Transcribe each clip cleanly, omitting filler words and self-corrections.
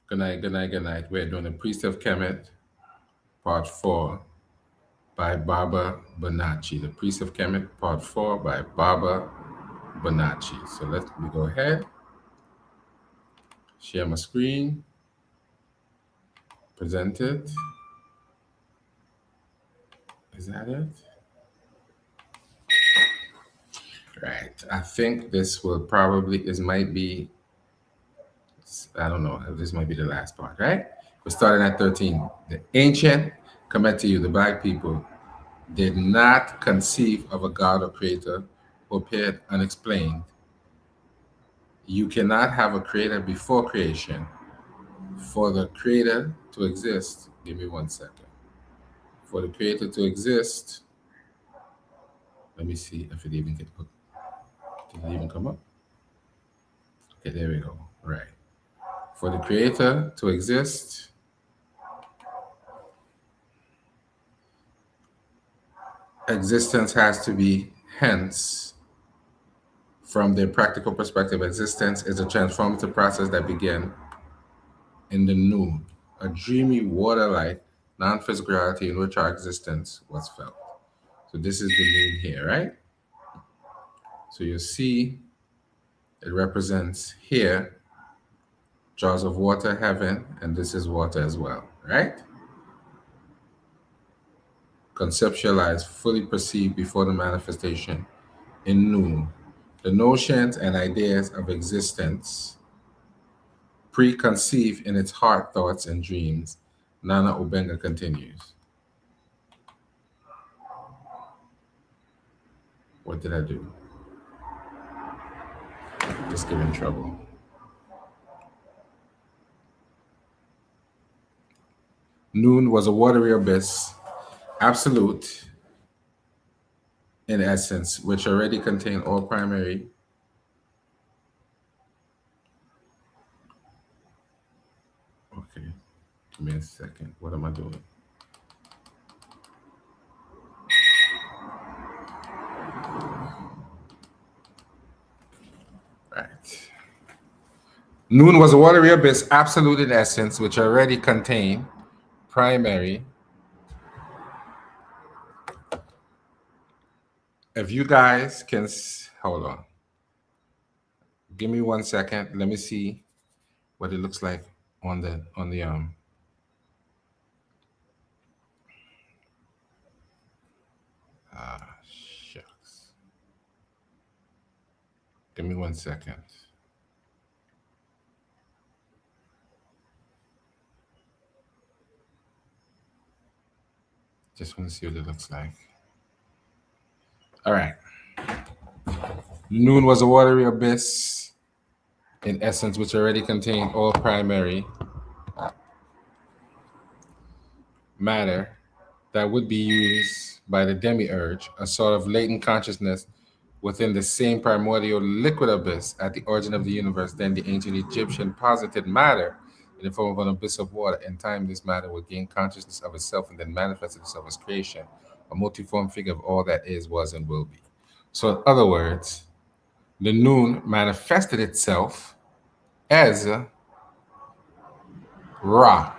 Good night, good night, good night. We're doing the Priest of Kemet, Part 4 by Baba Bonacci. The Priest of Kemet, Part 4 by Baba Bonacci. So let me go ahead, share my screen, present it. Is that it? Right. I think this will probably, this might be, I don't know, this might be the last part, right? We're starting at 13. The ancient Kemet to you, the black people, did not conceive of a God or creator who appeared unexplained. You cannot have a creator before creation. For the creator to exist, give me 1 second. For the creator to exist, let me see if it even get put. Did it even come up? Okay, there we go. Right. For the creator to exist, existence has to be hence. From the practical perspective, existence is a transformative process that began in the noon, a dreamy water-like, non-physical reality in which our existence was felt. So this is the moon here, right? So you see it represents here jaws of water, heaven, and this is water as well, right? Conceptualized, fully perceived before the manifestation in noon. The notions and ideas of existence preconceived in its heart, thoughts, and dreams. Nana Obenga continues. What did I do? Just giving trouble. Noon was a watery abyss, absolute in essence, which already contained all primary. Okay, give me a second. What am I doing? Right. Noon was a watery abyss, absolute in essence, which already contained primary. If you guys can hold on, give me 1 second. Let me see what it looks like on the shucks. Give me 1 second. Just want to see what it looks like. All right. Noon was a watery abyss, in essence, which already contained all primary matter that would be used by the demiurge, a sort of latent consciousness within the same primordial liquid abyss at the origin of the universe. Then the ancient Egyptian posited matter in the form of an abyss of water. In time, this matter would gain consciousness of itself and then manifest itself as creation, a multiform figure of all that is, was, and will be. So, in other words, the noon manifested itself as Ra.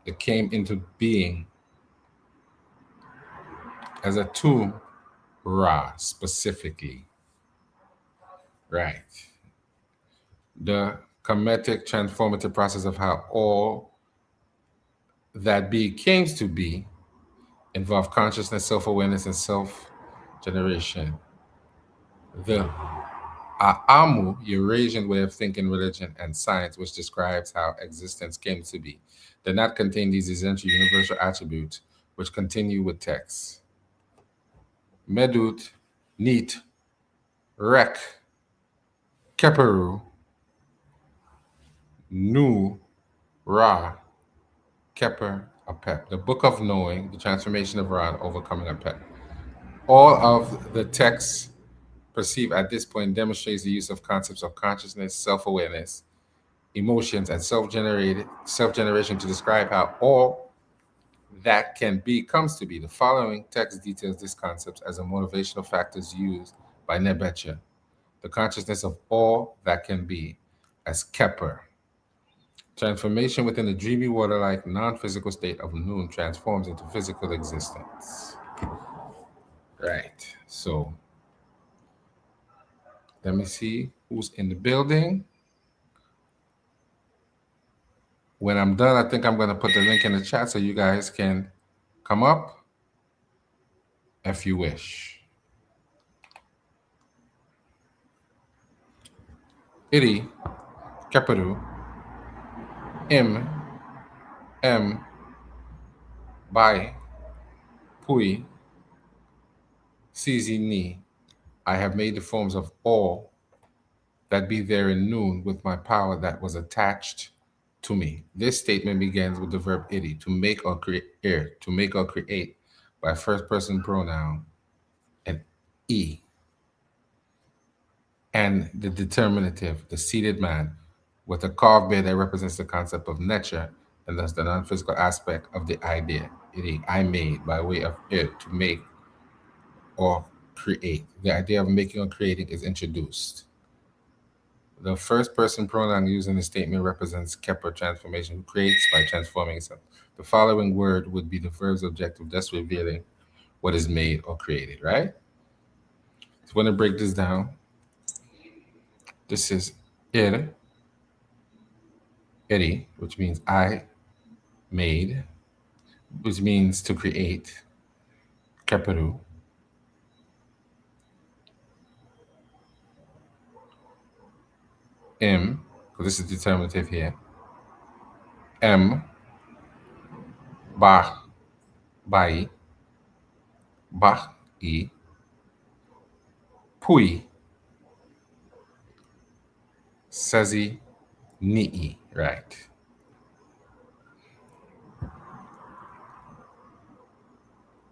It came into being as a tomb Ra specifically. Right. The kmetic transformative process of how all that be came to be involve consciousness, self-awareness, and self-generation. The Aamu, Eurasian way of thinking, religion, and science, which describes how existence came to be, did not contain these essential universal attributes, which continue with texts. Medut, Neat, Rek, Keperu, Nu, Ra, Keper, Apep. The Book of Knowing, the transformation of Ra, and overcoming Apep. All of the texts perceived at this point demonstrates the use of concepts of consciousness, self-awareness, emotions, and self-generation to describe how all that can be comes to be. The following text details these concepts as a motivational factors used by Nebecha, the consciousness of all that can be, as Kepler, Transformation within the dreamy water-like non-physical state of noon transforms into physical existence. Right. So let me see who's in the building. When I'm done, I think I'm going to put the link in the chat so you guys can come up if you wish. Iri, Keperu, Im, M, Bai, Pui, Sizi Ni. I have made the forms of all that be there in noon with my power that was attached to me. This statement begins with the verb iri, to make or create, to make or create by first person pronoun and e, and the determinative, the seated man, with a carved bear that represents the concept of nature and thus the non-physical aspect of the idea. Iri, I made by way of it to make or create. The idea of making or creating is introduced. The first person pronoun used in the statement represents Kepler transformation, who creates by transforming itself. The following word would be the verb's objective, thus revealing what is made or created, right? So when I break this down, this is ir, iri, which means I made, which means to create, keperu, im, because this is determinative here, m, ba, bai, ba, e, pui, sazi, ni, right?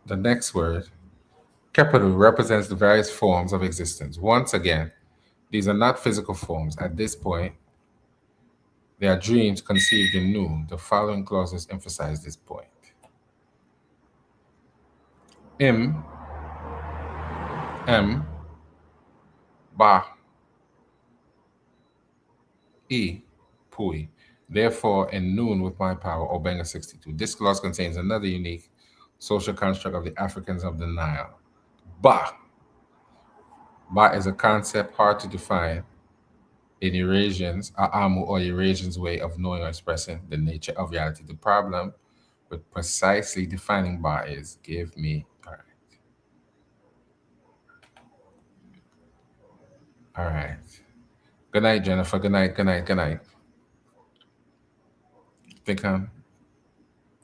The next word, Keperu, represents the various forms of existence. Once again, these are not physical forms. At this point, they are dreams conceived in noon. The following clauses emphasize this point. Im, M, Ba, E, Pui. Therefore, in noon with my power, Obenga 62. This clause contains another unique social construct of the Africans of the Nile. Ba. Ba is a concept hard to define in Eurasians, Amu or Eurasians' way of knowing or expressing the nature of reality. The problem with precisely defining Ba is give me, all right. All right. Good night, Jennifer. Good night, good night, good night. Think now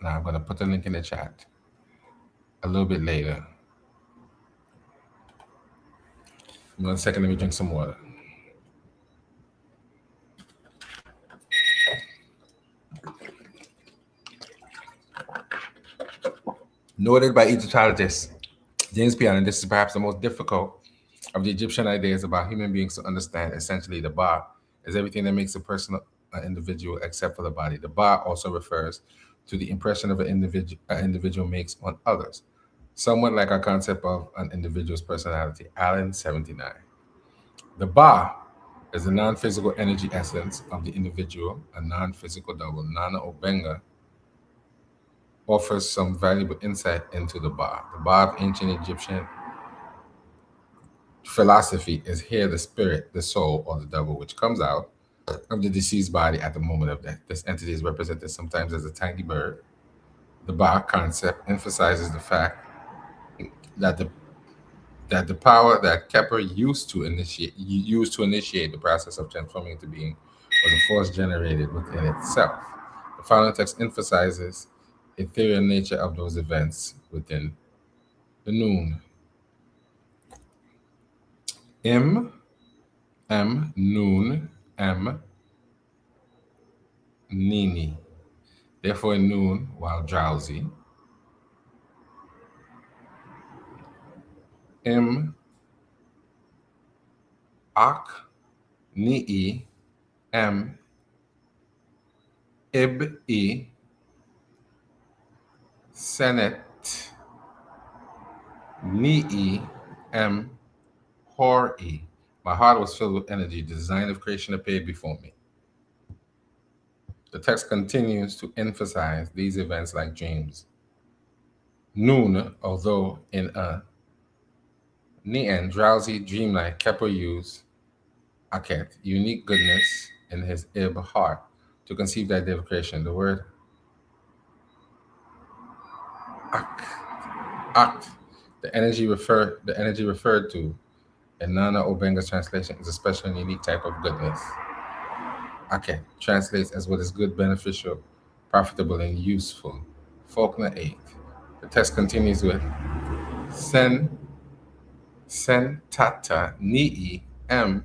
I'm going to put the link in the chat a little bit later. 1 second, let me drink some water. Noted by Egyptologist James Pion, and this is perhaps the most difficult of the Egyptian ideas about human beings to understand. Essentially, the Ba is everything that makes a person an individual except for the body. The Ba also refers to the impression of an individual makes on others, somewhat like our concept of an individual's personality. Allen 79. The Ba is the non-physical energy essence of the individual, a non-physical double. Nana Obenga offers some valuable insight into the Ba. The Ba of ancient Egyptian philosophy is here the spirit, the soul, or the devil, which comes out of the deceased body at the moment of death. This entity is represented sometimes as a tiny bird. The Ba concept emphasizes the fact that the power that Kepler used to initiate the process of transforming into being was a force generated within itself. The following text emphasizes ethereal nature of those events within the noon. M, noon, M, nini. Therefore, in noon, while drowsy. M, ak, ni, M, ib, senet, ni, M, hor-e. My heart was filled with energy. The design of creation appeared before me. The text continues to emphasize these events like dreams. Noon, although in a nean, drowsy, dreamlike, Kepler used Aket, unique goodness in his Ib heart to conceive the idea of creation. The word Ak, Akt, the energy referred to in Nana Obenga's translation is a special and unique type of goodness. Aket translates as what is good, beneficial, profitable, and useful. Faulkner 8. The text continues with Sen Sentata Nii M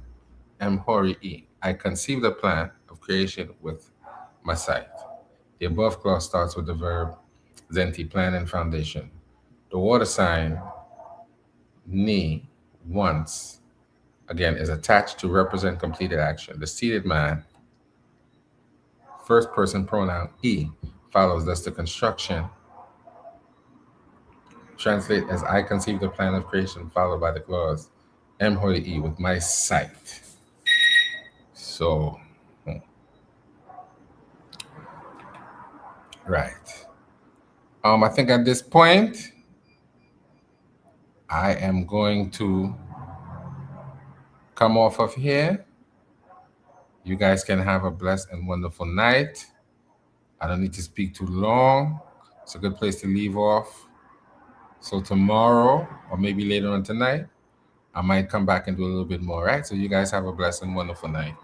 Hori E. I conceived the plan of creation with my sight. The above clause starts with the verb Zenti, plan and foundation. The water sign Ni, once, again, is attached to represent completed action. The seated man, first person pronoun E, follows, thus the construction translate as I conceived the plan of creation, followed by the clause M Hori E, with my sight. So, right. I think at this point, I am going to come off of here. You guys can have a blessed and wonderful night. I don't need to speak too long. It's a good place to leave off. So tomorrow, or maybe later on tonight, I might come back and do a little bit more, right? So you guys have a blessed and wonderful night.